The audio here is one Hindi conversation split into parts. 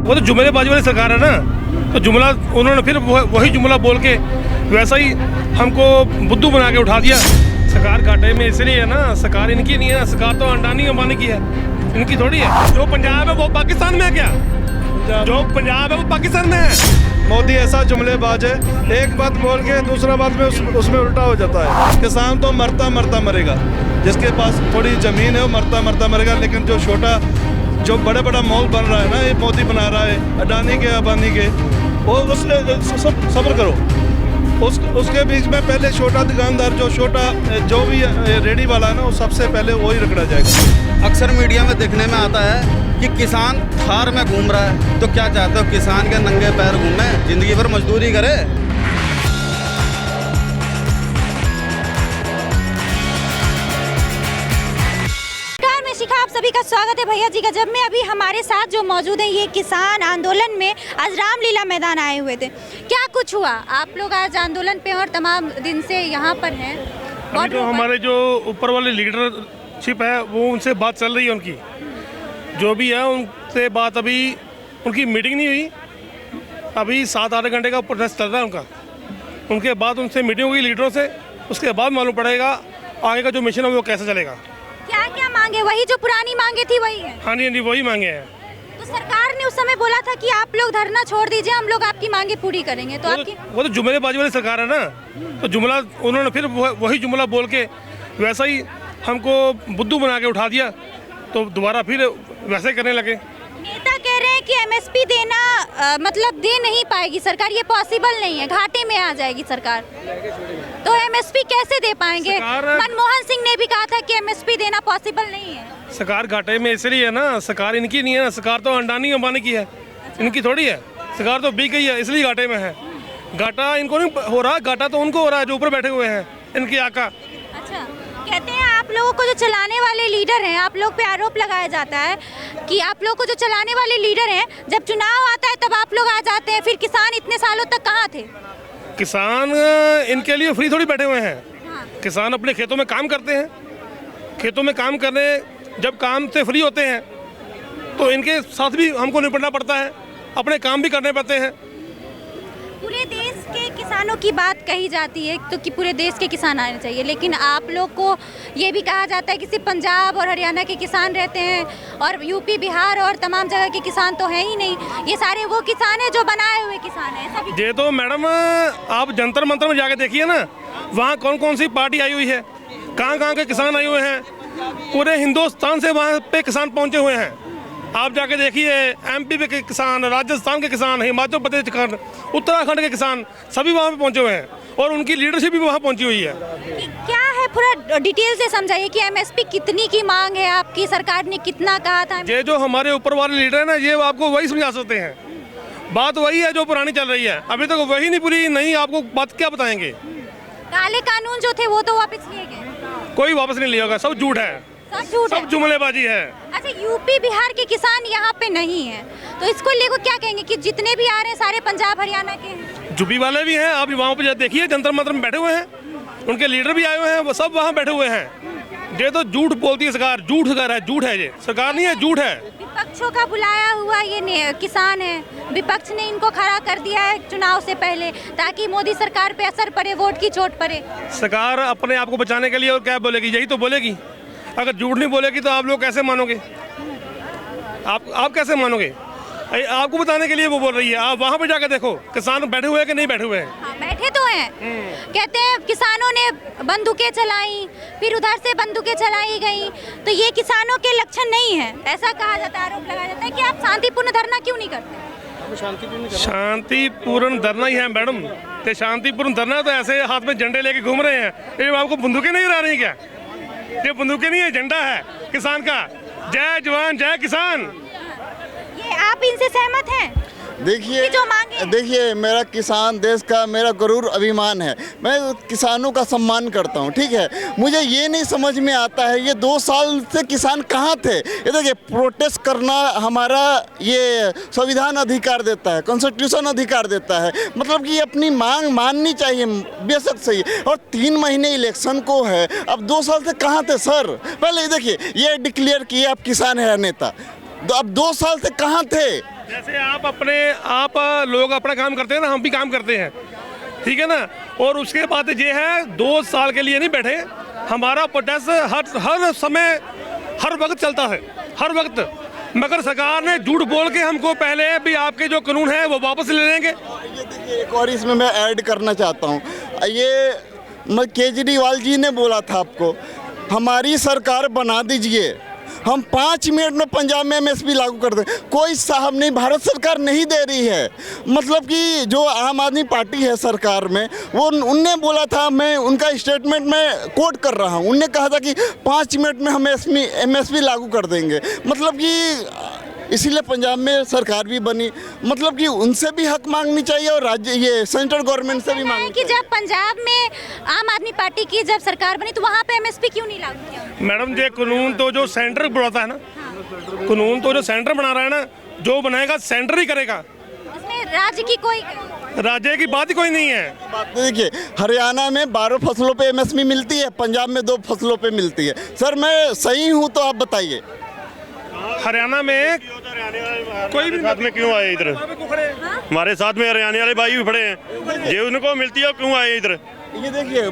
वो तो जुमलेबाजी वाली सरकार है ना, तो जुमला उन्होंने फिर वही जुमला बोल के वैसा ही हमको बुद्धू बना के उठा दिया। सरकार घाटे में इसलिए है ना, सरकार इनकी नहीं है, सरकार तो अंडानी अंबानी की है, इनकी थोड़ी है। जो पंजाब है वो पाकिस्तान में है क्या? जो पंजाब है वो पाकिस्तान में है। मोदी ऐसा जुमलेबाज है, एक बात बोल के दूसरा बात में उसमें उल्टा हो जाता है। किसान तो मरता मरता मरेगा, जिसके पास थोड़ी जमीन है वो मरता मरता मरेगा, लेकिन जो बड़ा बड़ा मॉल बन रहा है ना, ये मोदी बना रहा है, अडानी के अंबानी के, वो उससे सब्र करो। उसके बीच में पहले छोटा दुकानदार जो भी रेडी वाला है ना, वो सबसे पहले वही रगड़ा जाएगा। अक्सर मीडिया में देखने में आता है कि किसान थार में घूम रहा है, तो क्या चाहते हो किसान के नंगे पैर घूमे, जिंदगी भर मजदूरी करे? शिखा, आप सभी का स्वागत है भैया जी का। जब में अभी हमारे साथ जो मौजूद है, ये किसान आंदोलन में आज रामलीला मैदान आए हुए थे। क्या कुछ हुआ? आप लोग आज आंदोलन पे और तमाम दिन से यहाँ पर हैं। अभी तो हमारे जो ऊपर वाले लीडरशिप है वो उनसे बात चल रही है, उनकी जो भी है उनसे बात, अभी उनकी मीटिंग नहीं हुई, अभी 7-8 घंटे का प्रोसेस चल रहा है उनका। उनके बाद उनसे मीटिंग हुई लीडरों से, उसके बाद मालूम पड़ेगा आगे का जो मिशन है वो कैसे चलेगा। क्या क्या मांगे? वही जो पुरानी मांगे थी वही है? हाँ जी वही मांगे हैं। तो सरकार ने उस समय बोला था कि आप लोग धरना छोड़ दीजिए, हम लोग आपकी मांगे पूरी करेंगे। तो वो तो जुमलेबाजी वाली सरकार है ना, तो जुमला उन्होंने फिर वही जुमला बोल के वैसा ही हमको बुद्धू बना के उठा दिया, तो दोबारा फिर वैसे करने लगे। नेता कह रहे हैं कि एमएसपी देना मतलब दे नहीं पाएगी सरकार, ये पॉसिबल नहीं है, घाटे में आ जाएगी सरकार। तो एमएसपी कैसे दे पाएंगे? मनमोहन सिंह ने भी कहा था कि एमएसपी देना पॉसिबल नहीं है। सरकार घाटे में इसलिए है ना, सरकार इनकी नहीं है, सरकार तो अंडानी अंबानी की है, इनकी थोड़ी है। सरकार तो बिक गई है, इसलिए घाटे में है। घाटा इनको नहीं हो रहा, घाटा तो उनको हो रहा है जो ऊपर बैठे हुए हैं, इनके आका। अच्छा, कहते हैं आप लोगों को जो चलाने वाले लीडर हैं, आप लोग पे आरोप लगाया जाता है कि आप लोग को जो चलाने वाले लीडर हैं, जब चुनाव आता है तब आप लोग आ जाते हैं, फिर किसान इतने सालों तक कहाँ थे? किसान इनके लिए फ्री थोड़ी बैठे हुए हैं। हाँ। किसान अपने खेतों में काम करते हैं, खेतों में काम करने जब काम से फ्री होते हैं तो इनके साथ भी हमको निपटना पड़ता है, अपने काम भी करने पड़ते हैं। पूरे देश के किसानों की बात कही जाती है तो कि पूरे देश के किसान आने चाहिए, लेकिन आप लोग को ये भी कहा जाता है कि सिर्फ पंजाब और हरियाणा के किसान रहते हैं और यूपी बिहार और तमाम जगह के किसान तो है ही नहीं, ये सारे वो किसान हैं जो बनाए हुए किसान हैं। ऐसा भी ये तो मैडम आप जंतर मंतर में जाके देखिए ना, वहाँ कौन कौन सी पार्टी आई हुई है, कहाँ कहाँ के किसान आए हुए हैं, पूरे हिंदुस्तान से वहाँ पे किसान पहुँचे हुए हैं। आप जाके देखिए, एमपी के किसान, राजस्थान के किसान, हिमाचल प्रदेश के, उत्तराखंड के किसान सभी वहाँ पे पहुँचे हुए हैं और उनकी लीडरशिप भी वहाँ पहुँची हुई है। क्या है, पूरा डिटेल से समझाइए कि एमएसपी कितनी की मांग है आपकी, सरकार ने कितना कहा था? ये जो हमारे ऊपर वाले लीडर है ना, ये आपको वही समझा सकते हैं। बात वही है जो पुरानी चल रही है, अभी तक वही नहीं पूरी, नहीं आपको बात क्या बताएंगे। काले कानून जो थे वो तो वापस लिए गए? कोई वापस नहीं लिया होगा, सब झूठ है, सब जुमलेबाजी है। अच्छा, यूपी बिहार के किसान यहाँ पे नहीं है, तो इसको लेकर क्या कहेंगे कि जितने भी आ रहे हैं सारे पंजाब हरियाणा के हैं? यूपी वाले भी हैं, आप वहाँ पे देखिए जंतर मंतर में बैठे हुए हैं, उनके लीडर भी आए हुए हैं, वो सब वहाँ बैठे हुए हैं। ये तो झूठ बोलती है सरकार, झूठ है, झूठ है, ये सरकार नहीं है, झूठ है। विपक्षों का बुलाया हुआ ये किसान है, विपक्ष ने इनको खड़ा कर दिया है चुनाव से पहले ताकि मोदी सरकार पे असर पड़े, वोट की चोट पड़े। सरकार अपने आप को बचाने के लिए और क्या बोलेगी, यही तो बोलेगी। अगर झूठ नहीं बोलेगी तो आप लोग कैसे मानोगे? आप कैसे मानोगे? आपको बताने के लिए वो बोल रही है। आप वहाँ पे जाकर देखो किसान बैठे हुए हैं कि नहीं बैठे हुए हैं। हाँ, बैठे तो हैं। कहते हैं किसानों ने बंदूकें चलाई, फिर उधर से बंदूकें चलाई गई, तो ये किसानों के लक्षण नहीं है, ऐसा कहा जाता है, आरोप लगाया जाता है कि आप शांतिपूर्ण धरना क्यों नहीं करते? शांतिपूर्ण धरना ही है मैडम, तो शांतिपूर्ण धरना तो ऐसे हाथ में झंडे लेके घूम रहे हैं, ये आपको बंदूकें नहीं उड़ा रही क्या? ये बंदूकें नहीं है, झंडा है किसान का। जय जवान जय किसान। ये आप इनसे सहमत हैं? देखिए मेरा किसान देश का मेरा गरूर अभिमान है, मैं किसानों का सम्मान करता हूँ, ठीक है। मुझे ये नहीं समझ में आता है ये 2 साल से किसान कहाँ थे। ये देखिए, प्रोटेस्ट करना हमारा ये संविधान अधिकार देता है, कॉन्स्टिट्यूशन अधिकार देता है, मतलब कि अपनी मांग माननी चाहिए, बेशक सही। और 3 महीने इलेक्शन को है, अब 2 साल से कहाँ थे सर? पहले देखिए, ये डिक्लेयर किए आप किसान है नेता, तो अब 2 साल से कहाँ थे? जैसे आप लोग अपना काम करते हैं ना, हम भी काम करते हैं, ठीक है ना। और उसके बाद ये है 2 साल के लिए नहीं बैठे, हमारा प्रोटेस्ट हर समय हर वक्त चलता है, हर वक्त। मगर सरकार ने झूठ बोल के हमको पहले भी आपके जो कानून है वो वापस ले लेंगे। ये देखिए, एक और इसमें मैं ऐड करना चाहता हूँ, ये केजरीवाल जी ने बोला था आपको, हमारी सरकार बना दीजिए, हम 5 मिनट में पंजाब में एमएसपी लागू कर दें। कोई साहब नहीं, भारत सरकार नहीं दे रही है। मतलब कि जो आम आदमी पार्टी है सरकार में, वो उनने बोला था, मैं उनका स्टेटमेंट में कोट कर रहा हूँ, उनने कहा था कि 5 मिनट में हम एमएसपी लागू कर देंगे। मतलब कि इसीलिए पंजाब में सरकार भी बनी। मतलब कि उनसे भी हक मांगनी चाहिए और राज्य ये सेंट्रल गवर्नमेंट से भी मांगनी कि जब पंजाब में आम आदमी पार्टी की जब सरकार बनी तो वहाँ पे एमएसपी क्यों नहीं लागू किया? मैडम, ये कानून तो जो सेंटर बनाता है ना, कानून तो जो सेंटर बना रहा है ना, जो बनाएगा सेंटर ही करेगा, इसमें राज्य की बात ही कोई नहीं है। देखिए, हरियाणा में 12 फसलों पे एमएसपी मिलती है, पंजाब में 2 फसलों पे मिलती है। सर मैं सही हूँ तो आप बताइए। हरियाणा में कोई भी साथ में क्यों आए इधर? हमारे साथ में हरियाणा वाले भाई भी खड़े हैं, ये उनको मिलती है, क्यों आए इधर? ये देखिए,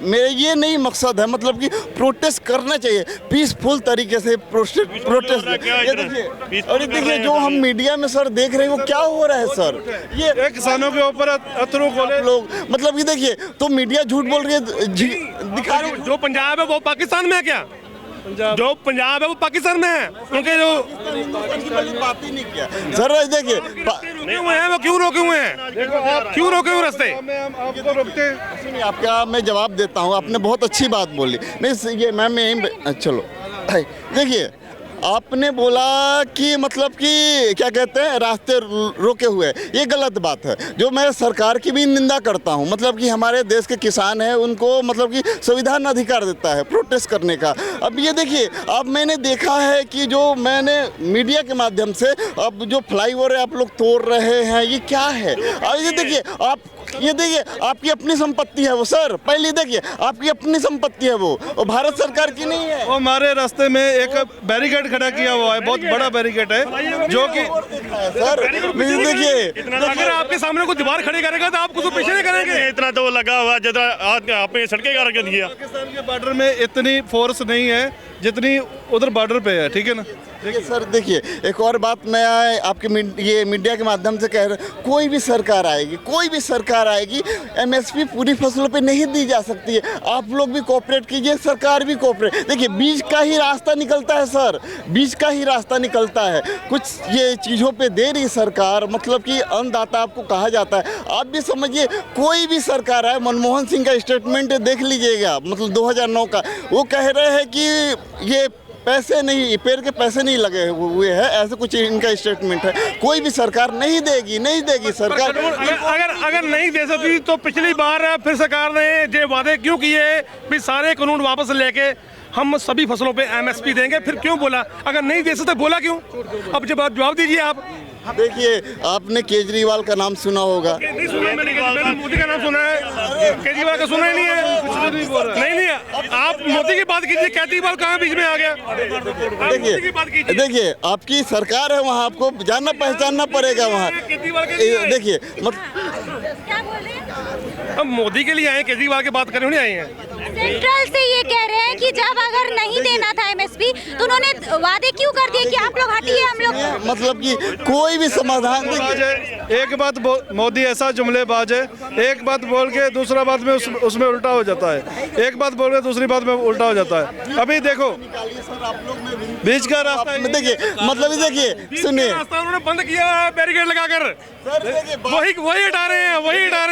मेरा ये नहीं मकसद है, मतलब कि प्रोटेस्ट करना चाहिए पीसफुल तरीके से। प्रोटेस्ट ये देखिए, और देखिए जो हम मीडिया में सर देख रहे हैं वो क्या हो रहा है सर, ये किसानों के ऊपर अथरू खोले लोग। मतलब ये देखिए, तो मीडिया झूठ बोल रही है, दिखा रही है। जो पंजाब है वो पाकिस्तान में है क्या? जो पंजाब है वो पाकिस्तान में है, क्योंकि जो बात ही नहीं किया सर। देखिए वो क्यों रोके हुए हैं, क्यों रोके हुए रास्ते? आपको रोकते हैं। सुनिए, आपका मैं जवाब देता हूँ, आपने बहुत अच्छी बात बोली। नहीं ये मैं चलो देखिए, आपने बोला कि मतलब कि क्या कहते हैं, रास्ते रोके हुए, ये गलत बात है। जो मैं सरकार की भी निंदा करता हूँ, मतलब कि हमारे देश के किसान हैं, उनको मतलब कि संविधान अधिकार देता है प्रोटेस्ट करने का। अब ये देखिए, अब मैंने देखा है कि जो मैंने मीडिया के माध्यम से अब जो फ्लाईओवर आप लोग तोड़ रहे हैं, ये क्या है? अब ये देखिए, ये देखिए आपकी अपनी संपत्ति है वो सर, पहले देखिए आपकी अपनी संपत्ति है वो, और भारत सरकार की नहीं है। वो हमारे रास्ते में एक बैरिकेड खड़ा किया हुआ है, बहुत बड़ा बैरिकेड है, जो कि सर देखिए, अगर आपके सामने कोई दीवार खड़ी करेगा तो आप कुछ पीछे नहीं करेंगे। इतना तो लगा हुआ जितना आपने सड़कें कर दिया। पाकिस्तान के बॉर्डर में इतनी फोर्स नहीं है जितनी उधर बॉर्डर पे है, ठीक है ना। देखिए सर, देखिए एक और बात मैं आपके ये मीडिया के माध्यम से कह रहा हूँ, कोई भी सरकार आएगी, एमएसपी पूरी फसलों पे नहीं दी जा सकती है। आप लोग भी कोऑपरेट कीजिए, सरकार भी कोऑपरेट। देखिए, बीच का ही रास्ता निकलता है सर, बीच का ही रास्ता निकलता है। कुछ ये चीज़ों पे दे रही सरकार, मतलब कि अन्नदाता आपको कहा जाता है। आप भी समझिए, कोई भी सरकार आए, मनमोहन सिंह का स्टेटमेंट देख लीजिएगा, मतलब 2009 का, वो कह रहे हैं कि ये पैसे नहीं, पेड़ के पैसे नहीं लगे हुए हैं, ऐसे कुछ इनका स्टेटमेंट है। कोई भी सरकार नहीं देगी सरकार। अगर नहीं दे सकती तो पिछली बार फिर सरकार ने ये वादे क्यों किए भी सारे कानून वापस लेके हम सभी फसलों पे एमएसपी देंगे, फिर क्यों बोला? अगर नहीं दे सकते बोला क्यों? अब जवाब दीजिए आप। देखिए, आपने केजरीवाल का नाम सुना होगा। नहीं सुना, मैंने मोदी का नाम सुना है, केजरीवाल का सुना ही नहीं है। नहीं, आप मोदी की बात कीजिए, केजरीवाल कहाँ बीच में आ गया? देखिए आपकी सरकार है, वहाँ आपको जानना पहचानना पड़ेगा वहाँ। देखिए क्या बोल रहे हैं? अब मोदी के लिए आए, केजरीवाल की बात करने नहीं आए हैं। सेंट्रल से ये कह रहे हैं कि जब अगर नहीं देना था एमएसपी तो उन्होंने वादे क्यों कर दिए कि आप लोग हटिए, हम लोग मतलब कि कोई भी समाधान। एक बात मोदी ऐसा जुमलेबाज है, एक बात बोल के दूसरा बात में उसमें उल्टा हो जाता है, एक बात बोल के दूसरी बात में उल्टा हो जाता है। अभी देखो बीच का रास्ता, देखिए मतलब देखिए, सुनिए, रास्ता उन्होंने बंद किया बैरिकेड लगाकर, वही हटा रहे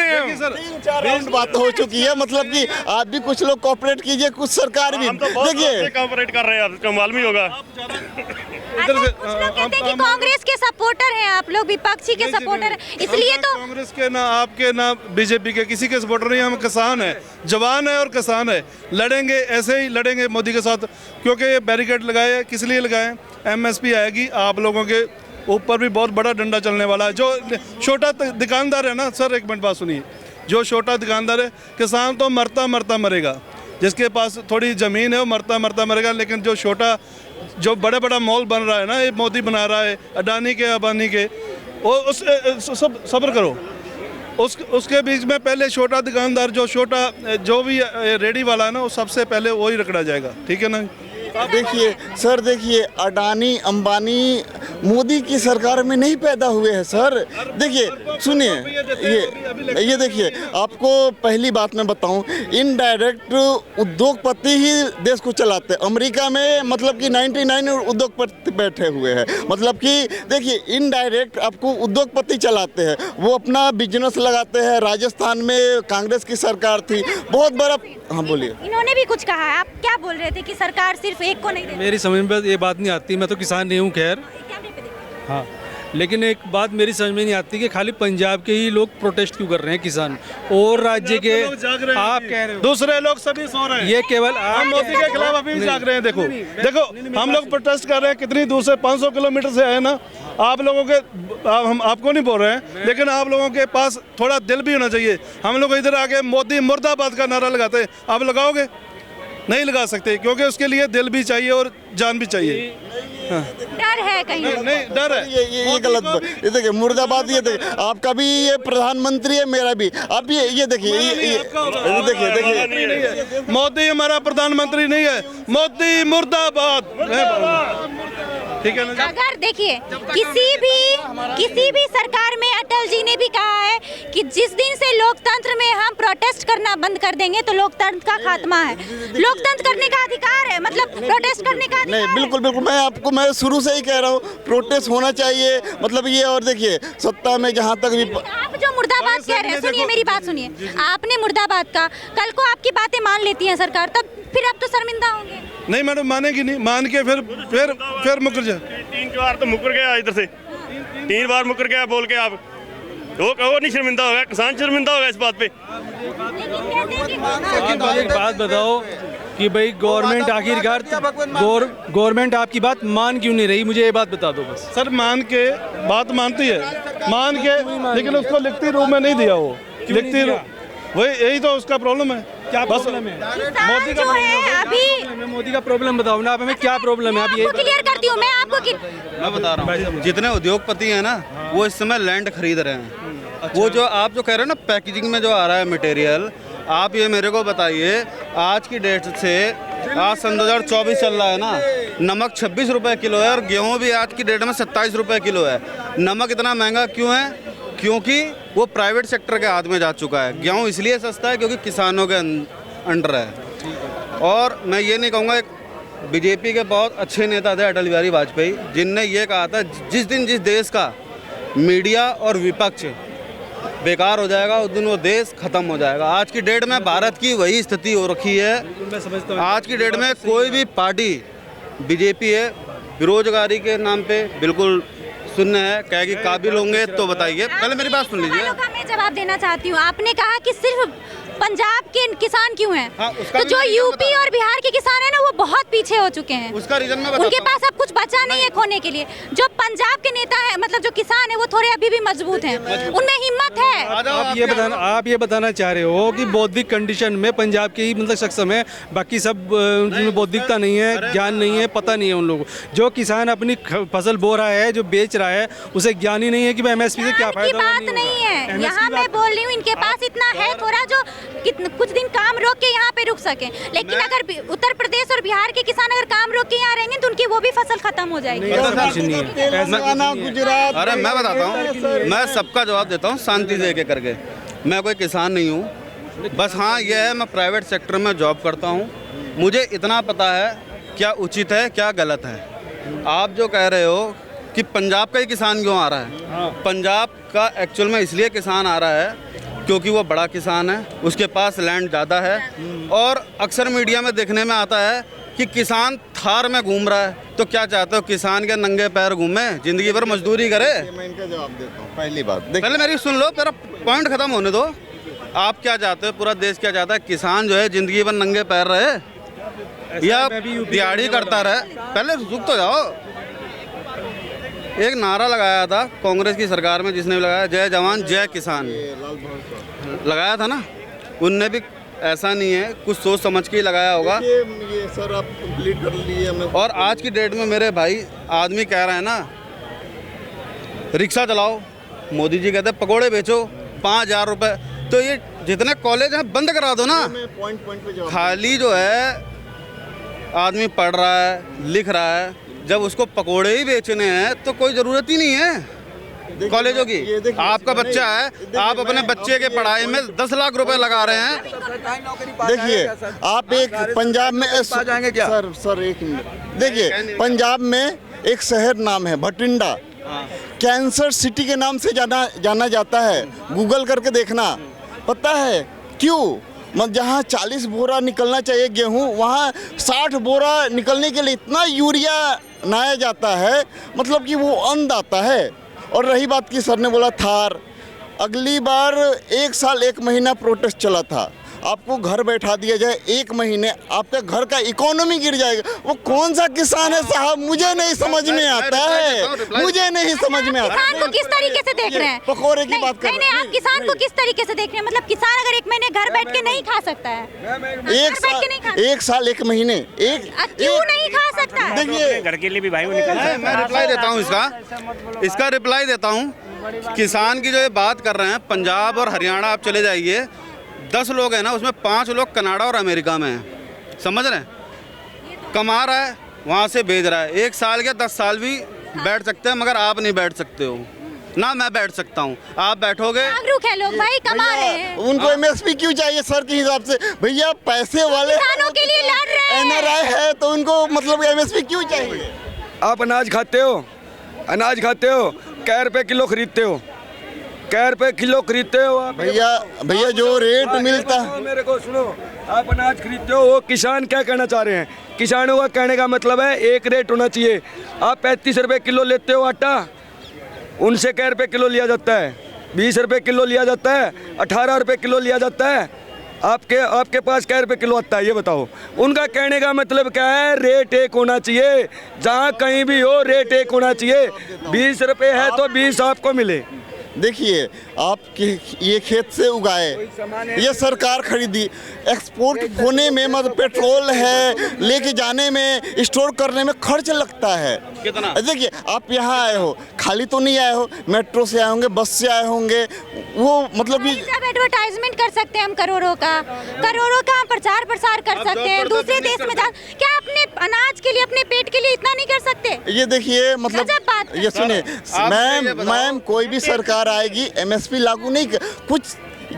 हैं सर। 3-4 बात हो चुकी है, मतलब कि आप भी कुछ लोग कोऑपरेट कीजिए, कुछ सरकार भी। देखिए कोऑपरेट कर रहे हैं, आपको मालूम ही होगा। कुछ लोग कहते हैं कि कांग्रेस के सपोर्टर हैं आप लोग, विपक्षी के सपोर्टर हैं, इसलिए तो कांग्रेस के ना आपके ना बीजेपी के किसी के सपोर्टर नहीं, हम किसान हैं, जवान है और किसान है, लड़ेंगे, ऐसे ही लड़ेंगे मोदी के साथ। क्योंकि ये बैरिकेड लगाए, किस लिए लगाए? एमएसपी आएगी, आप लोगों के ऊपर भी बहुत बड़ा डंडा चलने वाला है। जो छोटा दुकानदार है ना सर, एक मिनट बात सुनिए, जो छोटा दुकानदार है, किसान तो मरता मरेगा, जिसके पास थोड़ी ज़मीन है वो मरता मरेगा, लेकिन जो छोटा जो बड़ा बड़ा मॉल बन रहा है ना, ये मोदी बना रहा है, अडानी के, अंबानी के, और उस सब सब्र करो। उसके बीच में पहले छोटा दुकानदार, जो भी रेडी वाला है ना, वो सबसे पहले वही रखना जाएगा, ठीक है ना। देखिए सर, देखिए अडानी अंबानी मोदी की सरकार में नहीं पैदा हुए हैं सर। देखिए सुनिए, ये देखिए, आपको पहली बात मैं बताऊं, इनडायरेक्ट उद्योगपति ही देश को चलाते हैं। अमेरिका में मतलब कि 99 उद्योगपति बैठे हुए हैं। मतलब कि देखिए, इनडायरेक्ट आपको उद्योगपति चलाते हैं, वो अपना बिजनेस लगाते हैं। राजस्थान में कांग्रेस की सरकार थी, बहुत बड़ा। हाँ बोलिए। इन्होंने भी कुछ कहा है, आप क्या बोल रहे थे कि सरकार सिर्फ एक को नहीं देती? मेरी समझ में ये बात नहीं आती, मैं तो किसान नहीं हूँ खैर, हाँ, लेकिन एक बात मेरी समझ में नहीं आती कि खाली पंजाब के ही लोग प्रोटेस्ट क्यों कर रहे हैं किसान, और राज्य के आप कह रहे हो दूसरे लोग सभी सो रहे हैं। ये केवल हम मोदी के खिलाफ अभी भी जाग रहे हैं। देखो हम लोग प्रोटेस्ट कर रहे हैं, कितनी दूर से, 500 किलोमीटर से आए ना। आप लोगों के, हम आपको नहीं बोल रहे हैं, लेकिन आप लोगों के पास थोड़ा दिल भी होना चाहिए। हम लोग इधर आके मोदी मुर्दाबाद का नारा लगाते हैं, आप लगाओगे? नहीं लगा सकते, क्योंकि उसके लिए दिल भी चाहिए और जान भी चाहिए। हाँ। डर है कहीं? नहीं डर है, ये गलत बात। ये देखिए मुर्दाबाद, ये देखिए आपका भी ये प्रधानमंत्री है, मेरा भी। आप ये देखिए, ये देखिए, मोदी हमारा प्रधानमंत्री नहीं है, मोदी मुर्दाबाद, ठीक है ना। अगर देखिए किसी भी सरकार में अटल जी ने भी कहा है कि जिस दिन से लोकतंत्र में हम प्रोटेस्ट करना बंद कर देंगे तो लोकतंत्र का खात्मा है। लोकतंत्र करने का अधिकार है, मतलब प्रोटेस्ट करने का अधिकार नहीं, बिल्कुल बिल्कुल, मैं शुरू से ही कह रहा हूँ, प्रोटेस्ट होना चाहिए, मतलब ये। और देखिए सत्ता में जहाँ तक भी आप जो मुर्दाबाद कह रहे हैं, सुनिए मेरी बात सुनिए, आपने मुर्दाबाद का, कल को आपकी बातें मान लेती है सरकार, तब फिर आप तो शर्मिंदा होंगे। नहीं मैडम, मानेगी नहीं, मान के फिर मुकर जाए। 3 बार तो मुकर गया इधर से, 3 बार मुकर गया बोल के। आप वो नहीं शर्मिंदा होगा, किसान शर्मिंदा होगा इस बात पे। आप एक बात बताओ कि भाई गवर्नमेंट आखिरकार गवर्नमेंट आपकी बात मान क्यों नहीं रही, मुझे ये बात बता दो बस। सर मान के बात मानती है, मान के, लेकिन उसको लिखती रूप में नहीं दिया। वो लिखती वही, यही तो उसका प्रॉब्लम है। क्या प्रॉब्लम है? मोदी का है अभी, मोदी का प्रॉब्लम बताओ ना, आप हमें क्या प्रॉब्लम है? आप ये क्लियर करती हूँ मैं आपको कि मैं बता रहा हूँ, जितने उद्योगपति हैं ना, वो इस समय लैंड खरीद रहे हैं। वो जो आप जो कह रहे हैं ना, पैकेजिंग में जो आ रहा है मटेरियल, आप ये मेरे को बताइए, आज की डेट से, आज सन 2024 चल रहा है ना, नमक 26 रुपये किलो है और गेहूँ भी आज की डेट में 27 रुपये किलो है। नमक इतना महंगा क्यों है? क्योंकि वो प्राइवेट सेक्टर के हाथ में जा चुका है। गेहूँ इसलिए सस्ता है क्योंकि किसानों के अंडर है। और मैं ये नहीं कहूँगा, एक बीजेपी के बहुत अच्छे नेता थे अटल बिहारी वाजपेयी, जिनने ये कहा था, जिस दिन जिस देश का मीडिया और विपक्ष बेकार हो जाएगा उस दिन वो देश खत्म हो जाएगा। आज की डेट में भारत की वही स्थिति हो रखी है। आज की डेट में कोई भी पार्टी, बीजेपी है, बेरोजगारी के नाम पे बिल्कुल शून्य है। कहेगी काबिल होंगे तो बताइए। पहले मेरी बात सुन लीजिए। मैं जवाब देना चाहती हूँ। आपने कहा कि सिर्फ पंजाब के किसान क्यों हैं? हाँ, तो जो यूपी और बिहार के किसान हैं ना, वो बहुत पीछे हो चुके हैं। उसका रीजन मैं बताता उनके पास अब कुछ बचा नहीं है खोने के लिए। जो पंजाब के नेता है, मतलब जो किसान है, वो थोड़े अभी भी मजबूत हैं, उनमें हिम्मत है। आप ये बताना चाह रहे हो कि बौद्धिक कंडीशन में पंजाब के ही मतलब सक्षम है, बाकी सब उनमें बौद्धिकता नहीं है, ज्ञान नहीं है, पता नहीं है उन लोगों को। जो किसान अपनी फसल बो रहा है, जो बेच रहा है, उसे ज्ञान ही नहीं है कि MSP से क्या फायदा। बात नहीं है, यहाँ मैं बोल रही हूँ, इनके पास इतना है थोड़ा, जो कुछ दिन काम रोक के यहाँ पे रुक सके। लेकिन अगर उत्तर प्रदेश और बिहार के किसान अगर काम रोक के यहाँ रहेंगे तो उनकी वो भी फसल खत्म हो जाएगी। गुजरात। अरे मैं बताता हूँ, मैं सबका जवाब देता हूँ शांति से एक करके। मैं कोई किसान नहीं हूँ, बस हाँ ये है, मैं प्राइवेट सेक्टर में जॉब करता हूँ। मुझे इतना पता है क्या उचित है क्या गलत है। आप जो कह रहे हो कि पंजाब का ही किसान क्यों आ रहा है, पंजाब का एक्चुअल में इसलिए किसान आ रहा है क्योंकि वो बड़ा किसान है, उसके पास लैंड ज़्यादा है। और अक्सर मीडिया में देखने में आता है कि किसान थार में घूम रहा है, तो क्या चाहते हो किसान के नंगे पैर घूमे, जिंदगी भर मजदूरी करे? मैं इनका जवाब देता हूँ। पहली बात पहले मेरी सुन लो, मेरा पॉइंट खत्म होने दो। आप क्या चाहते हो, पूरा देश क्या चाहता है? किसान जो है जिंदगी भर नंगे पैर रहे या दिहाड़ी करता रहे? पहले रुक तो जाओ। एक नारा लगाया था कांग्रेस की सरकार में, जिसने भी लगाया, जय जवान जय किसान लगाया था ना, उनने भी ऐसा नहीं है, कुछ सोच समझ के ही लगाया होगा। ये सर आप कंप्लीट कर लिए मैं। और आज की डेट में मेरे भाई आदमी कह रहा है ना, रिक्शा चलाओ, मोदी जी कहते हैं पकोड़े बेचो 5,000 रुपये, तो ये जितने कॉलेज हैं बंद करा दो ना। पॉइंट पे जवाब। खाली जो है आदमी पढ़ रहा है, लिख रहा है, जब उसको पकोड़े ही बेचने हैं तो कोई ज़रूरत ही नहीं है कॉलेजों की। आपका बच्चा है, आप अपने बच्चे के पढ़ाई में 10 लाख रुपए लगा रहे हैं। देखिए आप एक पंजाब में जाएंगे क्या सर एक मिनट। देखिए पंजाब में एक शहर नाम है भटिंडा, कैंसर सिटी के नाम से जाना जाता है। गूगल करके देखना, पता है क्यों? जहाँ 40 बोरा निकलना चाहिए गेहूँ, वहाँ 60 बोरा निकलने के लिए इतना यूरिया लाया जाता है, मतलब कि वो अंध आता है। और रही बात की सर ने बोला थार, अगली बार 1 साल 1 महीना प्रोटेस्ट चला था, आपको घर बैठा दिया जाए 1 महीने, आपका घर का इकोनॉमी गिर जाएगा। वो कौन सा किसान है साहब, मुझे नहीं समझ में आता है, मुझे नहीं समझ में आता। किसान को किस तरीके से देख रहे हैं? पकौड़े की बात कर नहीं, आप किसान को किस तरीके से देख रहे हैं? मतलब किसान अगर 1 महीने घर बैठ के नहीं खा सकता है, 1 साल 1 महीने क्यों नहीं खा सकता है? देखिए घर के लिए भी भाई वो निकल सकता है। मैं रिप्लाई देता हूँ इसका रिप्लाई देता हूँ। किसान की जो ये बात कर रहे हैं, पंजाब और हरियाणा आप चले जाइए, 10 लोग हैं ना, उसमें 5 लोग कनाडा और अमेरिका में हैं, समझ रहे हैं? कमा रहा है, वहाँ से भेज रहा है। 1 साल या 10 साल भी बैठ सकते हैं, मगर आप नहीं बैठ सकते हो ना, मैं बैठ सकता हूँ, आप बैठोगे। जागरूक है लोग भाई, कमा रहे हैं। उनको एमएसपी क्यों चाहिए सर के हिसाब से? भैया पैसे वाले किसानों के लिए लड़ रहे हैं। एनआरआई है तो उनको मतलब एमएसपी क्यों चाहिए? आप अनाज खाते हो, कै रुपये किलो खरीदते हो, कै रुपये किलो खरीदते हो आप। भैया जो रेट मिलता है, मेरे को सुनो, आप अनाज खरीदते हो, वो किसान क्या कहना चाह रहे हैं? किसानों का कहने का मतलब है एक रेट होना चाहिए। आप 35 रुपये किलो लेते हो आटा, उनसे कै रुपये किलो लिया जाता है? 20 रुपये किलो लिया जाता है, 18 रुपये किलो लिया जाता है। आपके पास कै रुपये किलो आता है ये बताओ? उनका कहने का मतलब क्या है? रेट एक होना चाहिए, जहाँ कहीं भी हो रेट एक होना चाहिए। 20 रुपये है तो 20 आपको मिले। देखिए आप ये खेत से उगाए, ये सरकार खरीदी, एक्सपोर्ट होने में मतलब पेट्रोल है, लेके जाने में, स्टोर करने में खर्च लगता है कितना? देखिए आप यहाँ आए हो, खाली तो नहीं आए हो, मेट्रो से आए होंगे, बस से आए होंगे, वो मतलब कि जब एडवर्टाइजमेंट कर सकते हैं हम करोड़ों का प्रचार प्रसार कर सकते हैं दूसरे देश में जा, क्या अपने अनाज के लिए, अपने पेट के लिए इतना नहीं कर सकते? ये देखिए मतलब गजब बात है। ये सुनिए मैम कोई भी सरकार आएगी एमएसपी लागू नहीं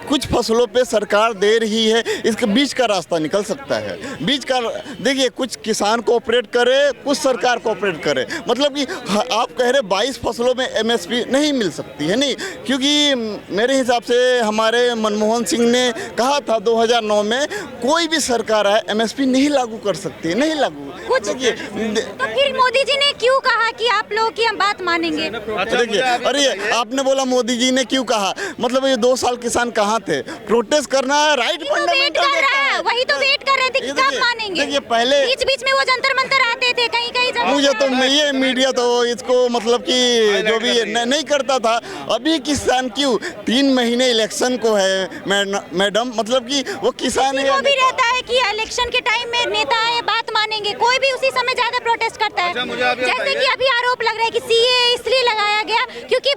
कुछ फसलों पे सरकार दे रही है, इसके बीच का रास्ता निकल सकता है। बीच का देखिए, कुछ किसान कोऑपरेट करे, कुछ सरकार कोऑपरेट करे। मतलब कि आप कह रहे 22 फसलों में एमएसपी नहीं मिल सकती है, नहीं, क्योंकि मेरे हिसाब से हमारे मनमोहन सिंह ने कहा था 2009 में कोई भी सरकार आए एमएसपी नहीं लागू कर सकती, नहीं लागू। तो फिर मोदी जी ने क्यों कहा कि आप लोग की हम बात मानेंगे? देखिए, अरे आपने बोला मोदी जी ने क्यों कहा, मतलब ये 2 साल किसान कहाँ थे? प्रोटेस्ट करना है, राइट फंडामेंटल है, वही तो वेट कर रहे थे कि कब मानेंगे। देखिए पहले बीच में वो जंतर मंतर आते थे कहीं मुझे तो ये मीडिया तो इसको मतलब कि जो भी नहीं करता था। अभी किसान क्यों 3 महीने इलेक्शन को है मैडम, मतलब कि वो किसान है, वो भी रहता है कि इलेक्शन के टाइम में नेता है बात मानेंगे, कोई भी उसी समय ज्यादा प्रोटेस्ट करता है। जैसे कि अभी आरोप लग रहा है कि सीए इसलिए लगाया गया क्योंकि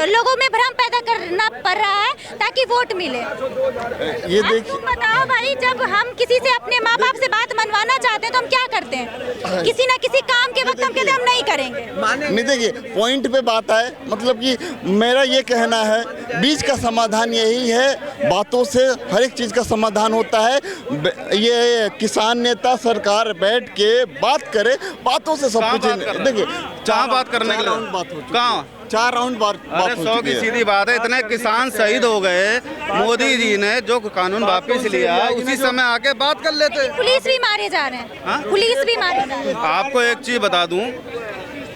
लोगों में भ्रम पैदा करना पड़ रहा है ताकि वोट मिले। ये देखिए, बताओ भाई, जब हम किसी से अपने माँ बाप से बात मनवाना चाहते हैं तो हम क्या करते हैं? किसी ना किसी काम के वक्त हम कहते हैं हम नहीं करेंगे। नहीं, देखिए पॉइंट पे बात है, मतलब कि मेरा ये कहना है बीच का समाधान यही है, बातों से हर एक चीज़ का समाधान होता है। ये किसान नेता सरकार बैठ के बात करे, बातों से सब कुछ। देखिए कहाँ बात करने के लिए बात हो, कहाँ 4 राउंड बात हो 100 की सीधी बात है। इतने किसान शहीद हो गए, मोदी जी ने जो कानून वापस लिया उसी समय आके बात कर लेते। पुलिस भी मारे जा रहे हैं, पुलिस भी मारे जा रहे हैं। आपको एक चीज़ बता दूं,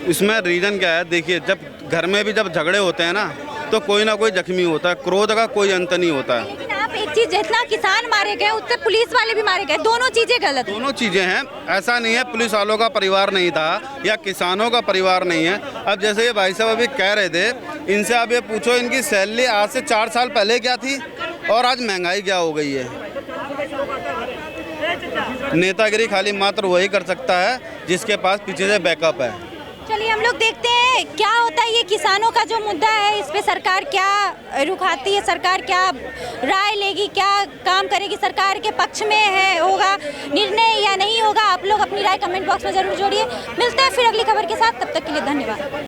इसमें रीज़न क्या है? देखिए, जब घर में भी जब झगड़े होते हैं ना तो कोई ना कोई जख्मी होता है, क्रोध का कोई अंत नहीं होता है। लेकिन आप एक चीज, जितना किसान मारे गए उससे पुलिस वाले भी मारे गए, दोनों चीजें गलत हैं। दोनों चीज़ें हैं, ऐसा नहीं है पुलिस वालों का परिवार नहीं था या किसानों का परिवार नहीं है। अब जैसे ये भाई साहब अभी कह रहे थे, इनसे आप ये पूछो इनकी सैलरी आज से 4 साल पहले क्या थी और आज महंगाई क्या हो गई है। नेतागिरी खाली मात्र वही कर सकता है जिसके पास पीछे से बैकअप है। चलिए हम लोग देखते हैं क्या होता है। ये किसानों का जो मुद्दा है, इस पे सरकार क्या रुख आती है, सरकार क्या राय लेगी, क्या काम करेगी, सरकार के पक्ष में है होगा निर्णय या नहीं होगा। आप लोग अपनी राय कमेंट बॉक्स में जरूर जोड़िए। मिलते हैं फिर अगली खबर के साथ, तब तक के लिए धन्यवाद।